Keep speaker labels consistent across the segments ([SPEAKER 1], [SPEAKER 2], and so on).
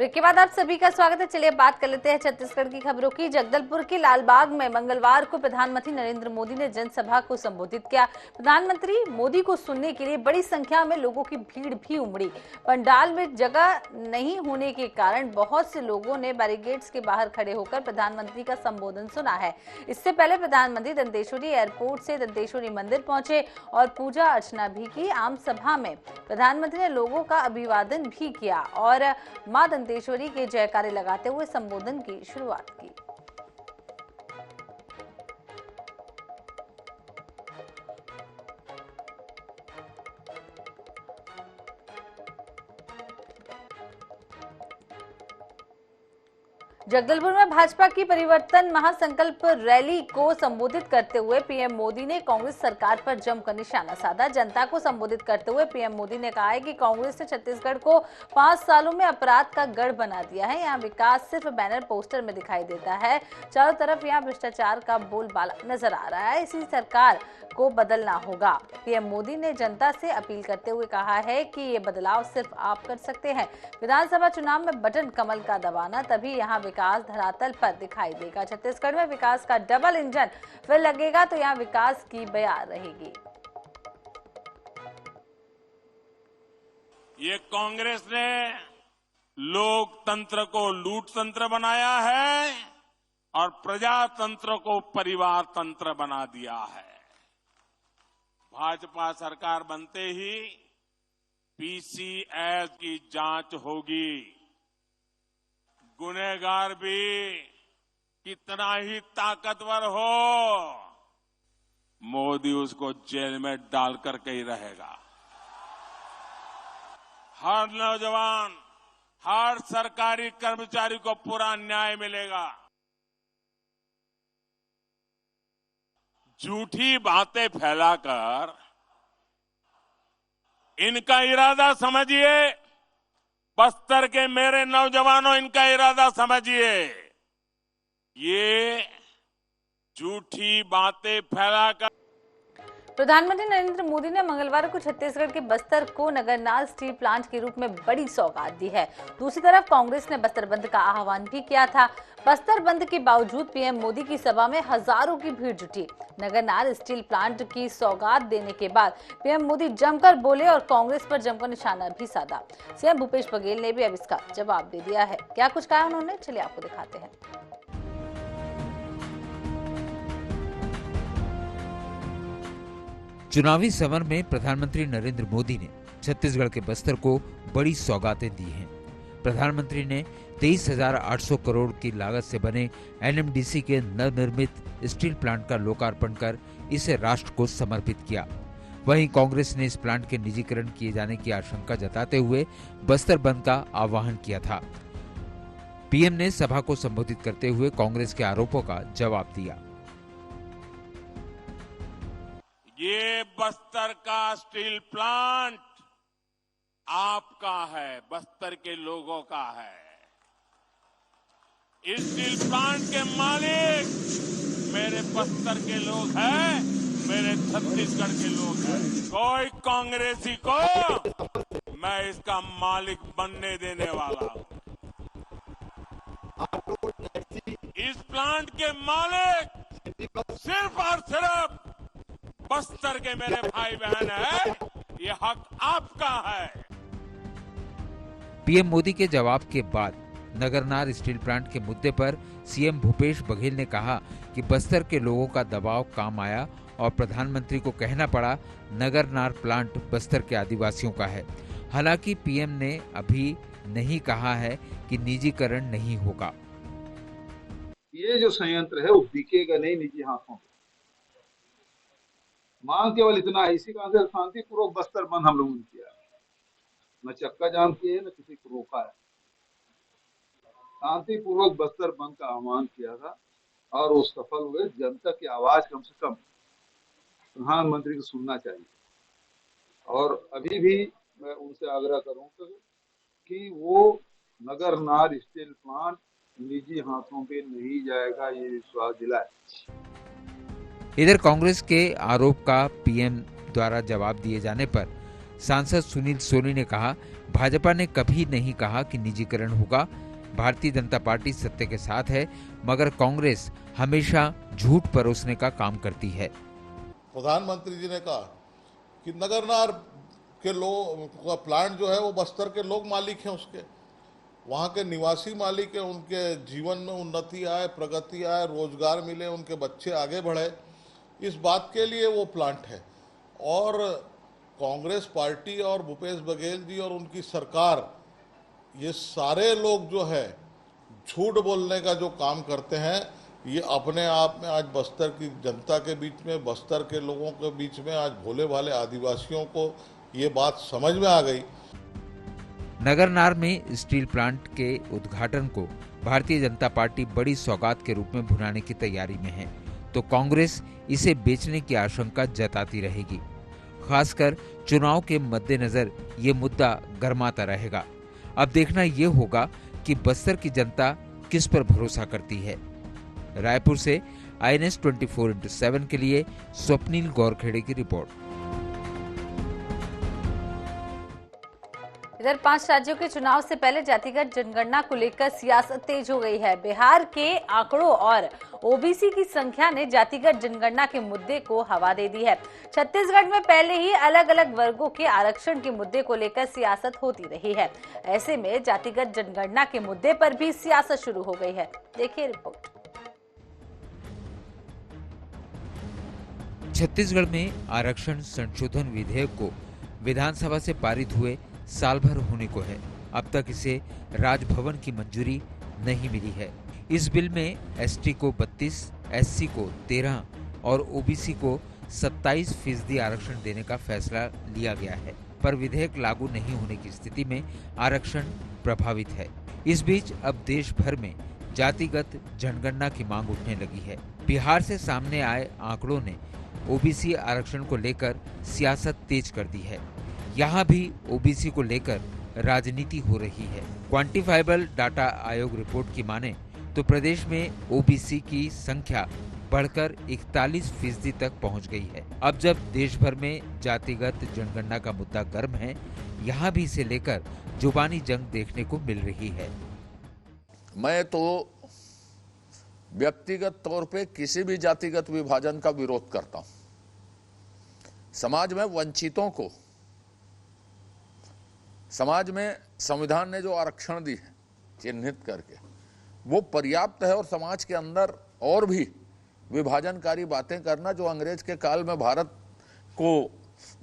[SPEAKER 1] Break के बाद आप सभी का स्वागत है। चलिए बात कर लेते हैं छत्तीसगढ़ की खबरों की। जगदलपुर के लालबाग में मंगलवार को प्रधानमंत्री नरेंद्र मोदी ने जनसभा को संबोधित किया। प्रधानमंत्री मोदी को सुनने के लिए बड़ी संख्या में लोगों की भीड़ भी उमड़ी। पंडाल में जगह नहीं होने के कारण बहुत से लोगों ने बैरिकेड्स के बाहर खड़े होकर प्रधानमंत्री का संबोधन सुना है। इससे पहले प्रधानमंत्री दंतेश्वरी एयरपोर्ट से दंतेश्वरी मंदिर पहुंचे और पूजा अर्चना भी की। आम सभा में प्रधानमंत्री ने लोगों का अभिवादन भी किया और मां दंतेश्वरी के जयकारे लगाते हुए संबोधन की शुरुआत की। जगदलपुर में भाजपा की परिवर्तन महासंकल्प रैली को संबोधित करते हुए पीएम मोदी ने कांग्रेस सरकार पर जमकर निशाना साधा। जनता को संबोधित करते हुए पीएम मोदी ने कहा है कि कांग्रेस ने छत्तीसगढ़ को 5 सालों में अपराध का गढ़ बना दिया है। यहाँ विकास सिर्फ बैनर पोस्टर में दिखाई देता है। चारों तरफ यहाँ भ्रष्टाचार का बोलबाला नजर आ रहा है। इसी सरकार को बदलना होगा। पीएम मोदी ने जनता से अपील करते हुए कहा है कि ये बदलाव सिर्फ आप कर सकते हैं। विधानसभा चुनाव में बटन कमल का दबाना, तभी यहाँ विकास धरातल पर दिखाई देगा। छत्तीसगढ़ में विकास का डबल इंजन फिर लगेगा तो यहाँ विकास की बयार रहेगी।
[SPEAKER 2] ये कांग्रेस ने लोकतंत्र को लूट तंत्र बनाया है और प्रजातंत्र को परिवार तंत्र बना दिया है। भाजपा सरकार बनते ही पीसीएस की जांच होगी। गुनहगार भी कितना ही ताकतवर हो, मोदी उसको जेल में डाल करके ही रहेगा। हर नौजवान, हर सरकारी कर्मचारी को पूरा न्याय मिलेगा। झूठी बातें फैलाकर इनका इरादा समझिए। बस्तर के मेरे नौजवानों, इनका इरादा समझिए। ये झूठी बातें फैलाकर
[SPEAKER 1] प्रधानमंत्री नरेंद्र मोदी ने मंगलवार को छत्तीसगढ़ के बस्तर को नगरनार स्टील प्लांट के रूप में बड़ी सौगात दी है। दूसरी तरफ कांग्रेस ने बस्तर बंद का आह्वान भी किया था। बस्तर बंद के बावजूद पीएम मोदी की सभा में हजारों की भीड़ जुटी। नगरनार स्टील प्लांट की सौगात देने के बाद पीएम मोदी जमकर बोले और कांग्रेस पर जमकर निशाना भी साधा। सीएम भूपेश बघेल ने भी अब इसका जवाब दे दिया है। क्या कुछ कहा उन्होंने, चलिए आपको दिखाते हैं।
[SPEAKER 3] चुनावी समर में प्रधानमंत्री नरेंद्र मोदी ने छत्तीसगढ़ के बस्तर को बड़ी सौगातें दी हैं। प्रधानमंत्री ने 23,800 करोड़ की लागत से बने एनएमडीसी के नवनिर्मित स्टील प्लांट का लोकार्पण कर इसे राष्ट्र को समर्पित किया। वहीं कांग्रेस ने इस प्लांट के निजीकरण किए जाने की आशंका जताते हुए बस्तर बंद का आह्वान किया था। पीएम ने सभा को संबोधित करते हुए कांग्रेस के आरोपों का जवाब दिया।
[SPEAKER 2] ये बस्तर का स्टील प्लांट आपका है, बस्तर के लोगों का है। इस स्टील प्लांट के मालिक मेरे बस्तर के लोग हैं, मेरे छत्तीसगढ़ के लोग हैं। कोई कांग्रेसी को मैं इसका मालिक बनने देने वाला हूं। इस प्लांट के मालिक सिर्फ और सिर्फ बस्तर के मेरे भाई बहन है। ये हक आपका है।
[SPEAKER 3] पीएम मोदी के जवाब के बाद नगरनार स्टील प्लांट के मुद्दे पर सीएम भूपेश बघेल ने कहा कि बस्तर के लोगों का दबाव काम आया और प्रधानमंत्री को कहना पड़ा नगरनार प्लांट बस्तर के आदिवासियों का है। हालांकि पीएम ने अभी नहीं कहा है कि निजीकरण नहीं होगा।
[SPEAKER 4] ये जो संयंत्र है वो बिकेगा नहीं निजी हाथों में। मांग केवल इतना है, इसी कारण से शांतिपूर्वक बस्तर बंद हम लोगों ने किया। न चक्का जाम किए, न किसी को रोका है। शांतिपूर्वक बस्तर बंद का आह्वान किया था और वो सफल हुए। जनता की आवाज कम से कम प्रधानमंत्री को सुनना चाहिए। और अभी भी मैं उनसे आग्रह करूंगा कि वो नगरनार स्टील प्लांट निजी हाथों पे नहीं जाएगा, ये विश्वास दिलाए।
[SPEAKER 3] इधर कांग्रेस के आरोप का पीएम द्वारा जवाब दिए जाने पर सांसद सुनील सोनी ने कहा, भाजपा ने कभी नहीं कहा कि निजीकरण होगा। भारतीय जनता पार्टी सत्य के साथ है, मगर कांग्रेस हमेशा झूठ परोसने का काम करती है।
[SPEAKER 5] प्रधानमंत्री जी ने कहा कि नगरनार के लोग का प्लांट जो है वो बस्तर के लोग मालिक हैं, उसके वहाँ के निवासी मालिक हैं, उनके जीवन में उन्नति आए, प्रगति आए, रोजगार मिले, उनके बच्चे आगे बढ़े, इस बात के लिए वो प्लांट है। और कांग्रेस पार्टी और भूपेश बघेल जी और उनकी सरकार, ये सारे लोग जो है झूठ बोलने का जो काम करते हैं, ये अपने आप में आज बस्तर की जनता के बीच में, बस्तर के लोगों के बीच में, आज भोले भाले आदिवासियों को ये बात समझ में आ गई।
[SPEAKER 3] नगरनार में स्टील प्लांट के उद्घाटन को भारतीय जनता पार्टी बड़ी सौगात के रूप में भुनाने की तैयारी में है, तो कांग्रेस इसे बेचने की आशंका जताती रहेगी। खासकर चुनाव के मद्देनजर ये मुद्दा गर्माता रहेगा। अब देखना ये होगा कि बस्तर की जनता किस पर भरोसा करती है। रायपुर से INS 24/7 के लिए स्वप्निल गौरखेड़े की रिपोर्ट।
[SPEAKER 1] इधर 5 राज्यों के चुनाव से पहले जातिगत जनगणना को लेकर सियासत तेज हो गई है। बिहार के आंकड़ों और ओबीसी की संख्या ने जातिगत जनगणना के मुद्दे को हवा दे दी है। छत्तीसगढ़ में पहले ही अलग अलग वर्गों के आरक्षण के मुद्दे को लेकर सियासत होती रही है। ऐसे में जातिगत जनगणना के मुद्दे पर भी सियासत शुरू हो गई है। देखिए रिपोर्ट।
[SPEAKER 3] छत्तीसगढ़ में आरक्षण संशोधन विधेयक को विधानसभा से पारित हुए साल भर होने को है। अब तक इसे राजभवन की मंजूरी नहीं मिली है। इस बिल में एसटी को 32, एससी को 13 और ओबीसी को 27% आरक्षण देने का फैसला लिया गया है, पर विधेयक लागू नहीं होने की स्थिति में आरक्षण प्रभावित है। इस बीच अब देश भर में जातिगत जनगणना की मांग उठने लगी है। बिहार से सामने आए आंकड़ों ने ओबीसी आरक्षण को लेकर सियासत तेज कर दी है। यहाँ भी ओबीसी को लेकर राजनीति हो रही है। क्वांटिफाइबल डाटा आयोग रिपोर्ट की माने तो प्रदेश में ओबीसी की संख्या बढ़कर 41% तक पहुँच गई है। अब जब देश भर में जातिगत जनगणना का मुद्दा गर्म है, यहाँ भी इसे लेकर जुबानी जंग देखने को मिल रही है।
[SPEAKER 6] मैं तो व्यक्तिगत तौर पे किसी भी जातिगत विभाजन का विरोध करता हूं। समाज में वंचितों को, समाज में संविधान ने जो आरक्षण दी है चिन्हित करके, वो पर्याप्त है। और समाज के अंदर और भी विभाजनकारी बातें करना, जो अंग्रेज के काल में भारत को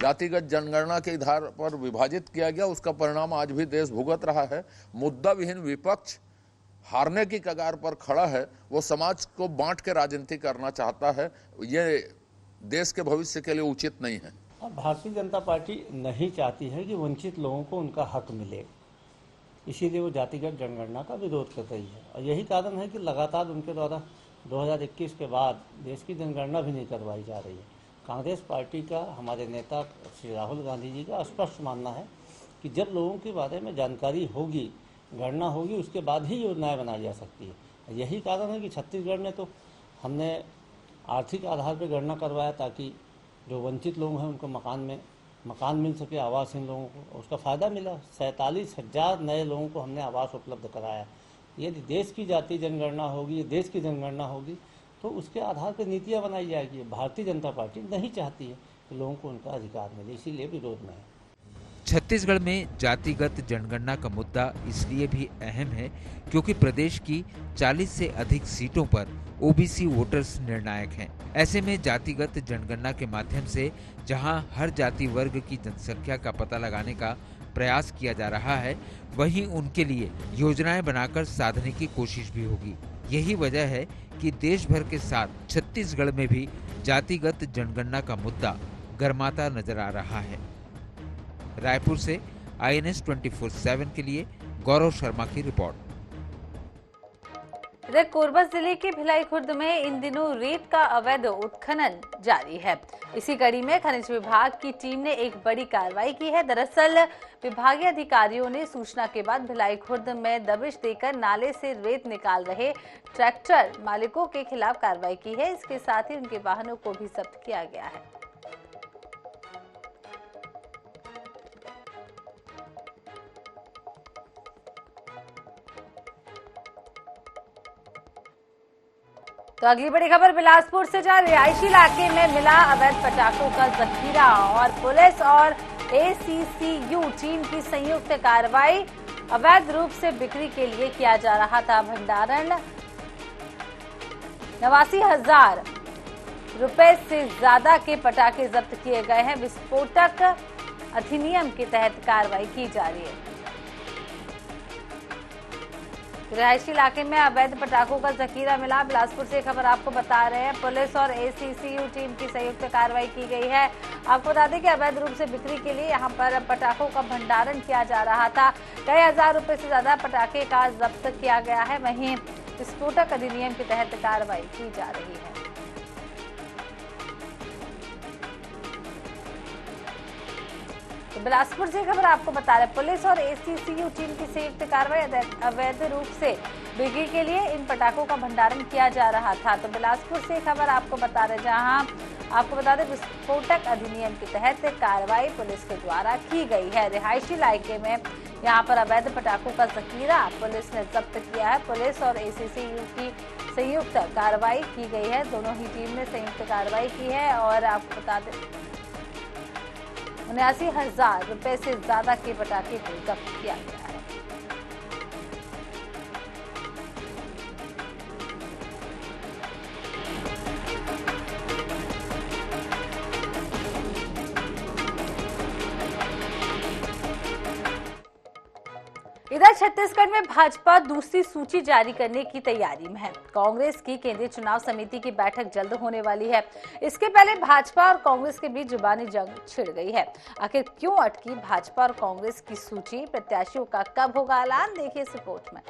[SPEAKER 6] जातिगत जनगणना के आधार पर विभाजित किया गया, उसका परिणाम आज भी देश भुगत रहा है। मुद्दा विहीन विपक्ष हारने की कगार पर खड़ा है। वो समाज को बांट के राजनीति करना चाहता है। ये देश के भविष्य के लिए उचित नहीं है।
[SPEAKER 7] भारतीय जनता पार्टी नहीं चाहती है कि वंचित लोगों को उनका हक मिले, इसीलिए वो जातिगत जनगणना का विरोध कर रही है। और यही कारण है कि लगातार उनके द्वारा 2021 के बाद देश की जनगणना भी नहीं करवाई जा रही है। कांग्रेस पार्टी का, हमारे नेता श्री राहुल गांधी जी का स्पष्ट मानना है कि जब लोगों के बारे में जानकारी होगी, गणना होगी, उसके बाद ही योजनाएं बनाई जा सकती है। यही कारण है कि छत्तीसगढ़ में तो हमने आर्थिक आधार पर गणना करवाया ताकि जो वंचित लोग हैं उनको मकान मिल सके, आवास इन लोगों को, उसका फ़ायदा मिला। 47,000 नए लोगों को हमने आवास उपलब्ध कराया। यदि देश की जातीय जनगणना होगी, देश की जनगणना होगी, तो उसके आधार पर नीतियाँ बनाई जाएगी। भारतीय जनता पार्टी नहीं चाहती है कि लोगों को उनका अधिकार मिले, इसीलिए विरोध में है।
[SPEAKER 3] छत्तीसगढ़ में जातिगत जनगणना का मुद्दा इसलिए भी अहम है क्योंकि प्रदेश की 40 से अधिक सीटों पर ओबीसी वोटर्स निर्णायक हैं। ऐसे में जातिगत जनगणना के माध्यम से जहां हर जाति वर्ग की जनसंख्या का पता लगाने का प्रयास किया जा रहा है, वहीं उनके लिए योजनाएं बनाकर साधने की कोशिश भी होगी। यही वजह है कि देश भर के साथ छत्तीसगढ़ में भी जातिगत जनगणना का मुद्दा गर्माता नजर आ रहा है। रायपुर से INS 24/7 के लिए गौरव शर्मा की रिपोर्ट।
[SPEAKER 1] इधर कोरबा जिले के भिलाई खुर्द में इन दिनों रेत का अवैध उत्खनन जारी है। इसी कड़ी में खनिज विभाग की टीम ने एक बड़ी कार्रवाई की है। दरअसल विभागीय अधिकारियों ने सूचना के बाद भिलाई खुर्द में दबिश देकर नाले से रेत निकाल रहे ट्रैक्टर मालिकों के खिलाफ कार्रवाई की है। इसके साथ ही उनके वाहनों को भी जब्त किया गया है। तो अगली बड़ी खबर बिलासपुर से, जहां रिहायशी इलाके में मिला अवैध पटाखों का जखीरा और पुलिस और ACCU टीम की संयुक्त कार्रवाई। अवैध रूप से बिक्री के लिए किया जा रहा था भंडारण। 89,000 रुपए से ज्यादा के पटाखे जब्त किए गए हैं। विस्फोटक अधिनियम के तहत कार्रवाई की जा रही है। रिहायशी इलाके में अवैध पटाखों का जखीरा मिला। बिलासपुर से खबर आपको बता रहे हैं, पुलिस और ACCU टीम की संयुक्त कार्रवाई की गई है। आपको बता दें कि अवैध रूप से बिक्री के लिए यहां पर पटाखों का भंडारण किया जा रहा था। कई हजार रुपए से ज्यादा पटाखे का जब्त किया गया है। वहीं विस्फोटक अधिनियम के तहत कार्रवाई की जा रही है। तो बिलासपुर से खबर आपको बता रहे, पुलिस और ACCU टीम की संयुक्त कार्रवाई। अवैध रूप से बिक्री के लिए इन पटाखों का भंडारण किया जा रहा था। तो बिलासपुर से खबर आपको बता रहे, जहां आपको बता दें विस्फोटक अधिनियम के तहत कार्रवाई पुलिस के द्वारा की गई है। रिहायशी इलाके में यहां पर अवैध पटाखों का जखीरा पुलिस ने जब्त किया है। पुलिस और ACCU की संयुक्त कार्रवाई की गई है। दोनों ही टीम ने संयुक्त कार्रवाई की है और आपको बता दें 79,000 रुपए से ज्यादा के पटाखे को जब्त किया गया है। इधर छत्तीसगढ़ में भाजपा दूसरी सूची जारी करने की तैयारी में है। कांग्रेस की केंद्रीय चुनाव समिति की बैठक जल्द होने वाली है। इसके पहले भाजपा और कांग्रेस के बीच जुबानी जंग छिड़ गई है। आखिर क्यों अटकी भाजपा और कांग्रेस की सूची? प्रत्याशियों का कब होगा ऐलान? देखिए इस रिपोर्ट में।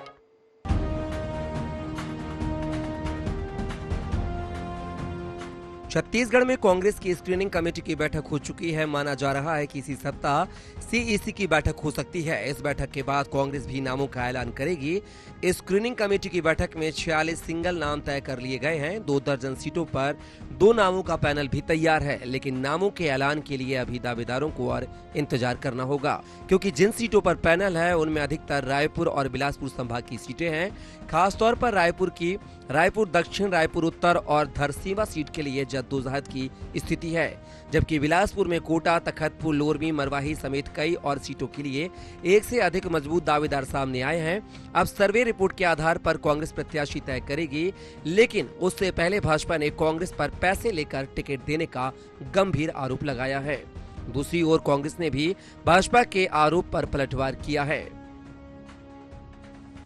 [SPEAKER 8] छत्तीसगढ़ में कांग्रेस की स्क्रीनिंग कमेटी की बैठक हो चुकी है। माना जा रहा है कि इसी सप्ताह CEC की बैठक हो सकती है। इस बैठक के बाद कांग्रेस भी नामों का ऐलान करेगी। स्क्रीनिंग कमेटी की बैठक में 46 सिंगल नाम तय कर लिए गए हैं। 2 दर्जन सीटों पर 2 नामों का पैनल भी तैयार है, लेकिन नामों के ऐलान के लिए अभी दावेदारों को और इंतजार करना होगा, क्योंकि जिन सीटों पर पैनल है उनमें अधिकतर रायपुर और बिलासपुर संभाग की सीटें हैं। खासतौर पर रायपुर दक्षिण, रायपुर उत्तर और धरसीवा सीट के लिए जद्दोजहद की स्थिति है, जबकि बिलासपुर में कोटा, तखतपुर, लोरमी, मरवाही समेत कई और सीटों के लिए एक से अधिक मजबूत दावेदार सामने आए हैं। अब सर्वे रिपोर्ट के आधार पर कांग्रेस प्रत्याशी तय करेगी, लेकिन उससे पहले भाजपा ने कांग्रेस पर पैसे लेकर टिकट देने का गंभीर आरोप लगाया है। दूसरी ओर कांग्रेस ने भी भाजपा के आरोप पर पलटवार किया है।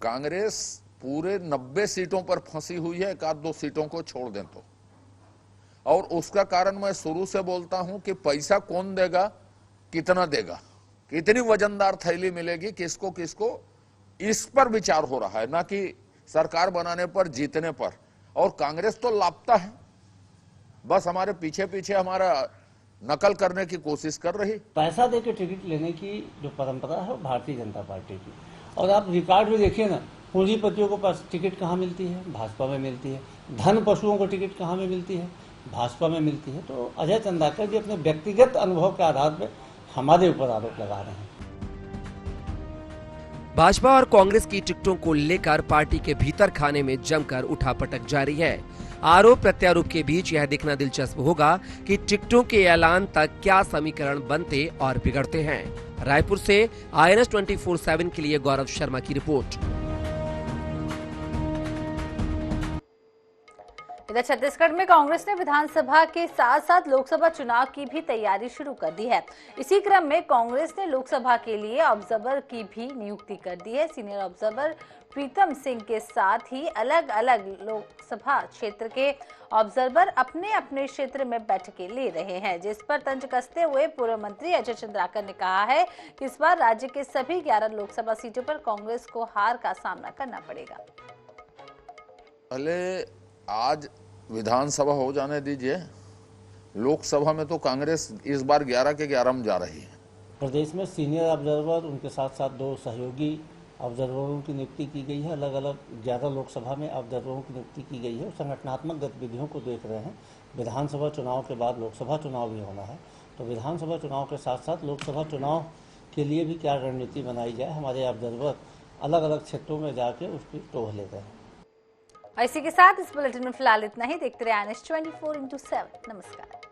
[SPEAKER 6] कांग्रेस पूरे 90 सीटों पर फंसी हुई है, 1-2 सीटों को छोड़ दें तो। और उसका कारण मैं शुरू से बोलता हूं कि पैसा कौन देगा, कितना देगा, कितनी वजनदार थैली मिलेगी, किसको किसको, इस पर विचार हो रहा है, ना कि सरकार बनाने पर, जीतने पर। और कांग्रेस तो लापता है, बस हमारे पीछे पीछे हमारा नकल करने की कोशिश कर रही।
[SPEAKER 7] पैसा देके टिकट लेने की जो परंपरा है वो भारतीय जनता पार्टी की। और आप रिकॉर्ड भी देखिए ना, पूंजीपतियों को पास टिकट कहाँ मिलती है? भाजपा में मिलती है। धन पशुओं को टिकट कहाँ में मिलती है? भाजपा में मिलती है। तो अजय चंद्राकर जी अपने व्यक्तिगत अनुभव के आधार पर हमारे ऊपर आरोप लगा रहे हैं।
[SPEAKER 8] भाजपा और कांग्रेस की टिकटों को लेकर पार्टी के भीतर खाने में जमकर उठापटक जारी है। आरोप प्रत्यारोप के बीच यह देखना दिलचस्प होगा कि टिकटों के ऐलान तक क्या समीकरण बनते और बिगड़ते हैं। रायपुर से INS 24/7 के लिए गौरव शर्मा की रिपोर्ट।
[SPEAKER 1] इधर छत्तीसगढ़ में कांग्रेस ने विधानसभा के साथ साथ लोकसभा चुनाव की भी तैयारी शुरू कर दी है। इसी क्रम में कांग्रेस ने लोकसभा के लिए ऑब्जर्वर की भी नियुक्ति कर दी है। सीनियर ऑब्जर्वर प्रीतम सिंह के साथ ही अलग अलग लोकसभा क्षेत्र के ऑब्जर्वर अपने अपने क्षेत्र में बैठकें ले रहे हैं, जिस पर तंज कसते हुए पूर्व मंत्री अजय चंद्राकर ने कहा है कि इस बार राज्य के सभी 11 लोकसभा सीटों पर कांग्रेस को हार का सामना करना पड़ेगा।
[SPEAKER 6] पहले आज विधानसभा हो जाने दीजिए, लोकसभा में तो कांग्रेस इस बार 11 के 11 में जा रही है।
[SPEAKER 7] प्रदेश में सीनियर ऑब्जर्वर, उनके साथ साथ 2 सहयोगी ऑब्जर्वरों की नियुक्ति की गई है। अलग अलग 11 लोकसभा में ऑब्जर्वरों की नियुक्ति की गई है। संगठनात्मक गतिविधियों को देख रहे हैं। विधानसभा चुनाव के बाद लोकसभा चुनाव भी होना है, तो विधानसभा चुनाव के साथ साथ लोकसभा चुनाव के लिए भी क्या रणनीति बनाई जाए, हमारे ऑब्जर्वर अलग अलग क्षेत्रों में जाके उसकी टोह ले रहे हैं।
[SPEAKER 1] और इसी के साथ इस बुलेटिन में फिलहाल इतना ही। देखते रहे INS 24/7। नमस्कार।